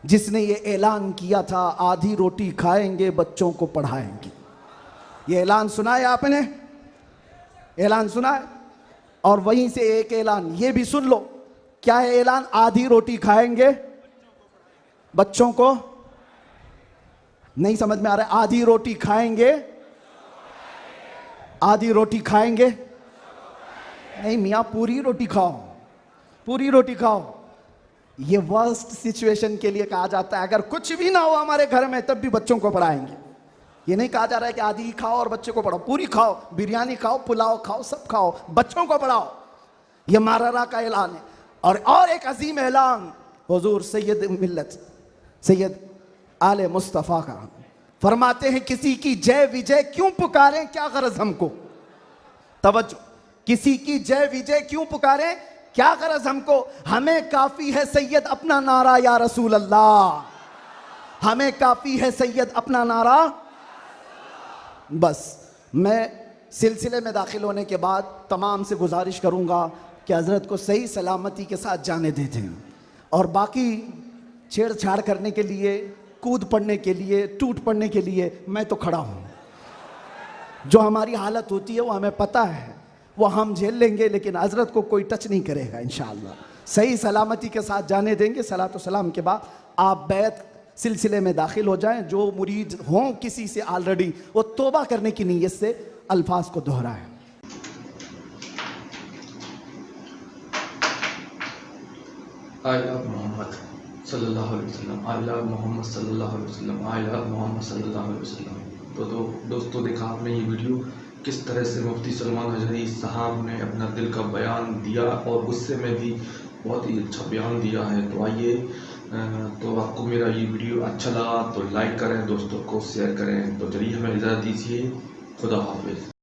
जिसने ये ऐलान किया था, आधी रोटी खाएंगे बच्चों को पढ़ाएंगे। ये ऐलान सुना है आपने, ऐलान सुना है? और वहीं से एक ऐलान ये भी सुन लो, क्या है ऐलान? आधी रोटी खाएंगे बच्चों को, नहीं समझ में आ रहा है? आधी रोटी खाएंगे, आधी रोटी खाएंगे, नहीं मियाँ पूरी रोटी खाओ, पूरी रोटी खाओ। ये वर्स्ट सिचुएशन के लिए कहा जाता है। अगर कुछ भी ना हो हमारे घर में तब भी बच्चों को पढ़ाएंगे। ये नहीं कहा जा रहा है कि आधी खाओ और बच्चे को पढ़ाओ, पूरी खाओ, बिरयानी खाओ, पुलाव खाओ, सब खाओ, बच्चों को पढ़ाओ। ये मारहरा का ऐलान है। और एक अजीम ऐलान हुजूर सैयद मिल्लत सैयद आले मुस्तफ़ा का, फरमाते हैं किसी की जय विजय क्यों पुकारें, क्या गरज हमको। तवज्जो, किसी की जय विजय क्यों पुकारें? क्या गरज हमको? हमें काफी है सैयद अपना नारा या रसूल अल्लाह, हमें काफी है सैयद अपना नारा। बस मैं सिलसिले में दाखिल होने के बाद तमाम से गुजारिश करूंगा कि हज़रत को सही सलामती के साथ जाने देते हैं, और बाकी छेड़छाड़ करने के लिए, कूद पड़ने के लिए, टूट पड़ने के लिए मैं तो खड़ा हूँ। जो हमारी हालत होती है वो हमें पता है, वो हम झेल लेंगे, लेकिन हज़रत को कोई टच नहीं करेगा इंशाअल्लाह। सही सलामती के साथ जाने देंगे। सलातो सलाम के बाद आप बैत सिलसिले में दाखिल हो जाएं। जो मुरीद हों किसी से ऑलरेडी, वो तौबा करने की नीयत से अल्फाज को दोहराएं। आई लव मोहम्मद सल्लल्लाहु अलैहि वसल्लम, आई लव मोहम्मद सल्लल्लाहु अलैहि वसल्लम, आई लव मोहम्मद सल्लल्लाहु अलैहि वसल्लम। तो दोस्तों देखा आपने ये वीडियो किस तरह से मुफ्ती सलमान अजहरी साहब ने अपना दिल का बयान दिया, और गुस्से में भी बहुत ही अच्छा बयान दिया है। तो आइए, तो आपको मेरा ये वीडियो अच्छा लगा तो लाइक करें, दोस्तों को शेयर करें। तो चलिए हमें इजाज़त दीजिए, खुदा हाफिज़।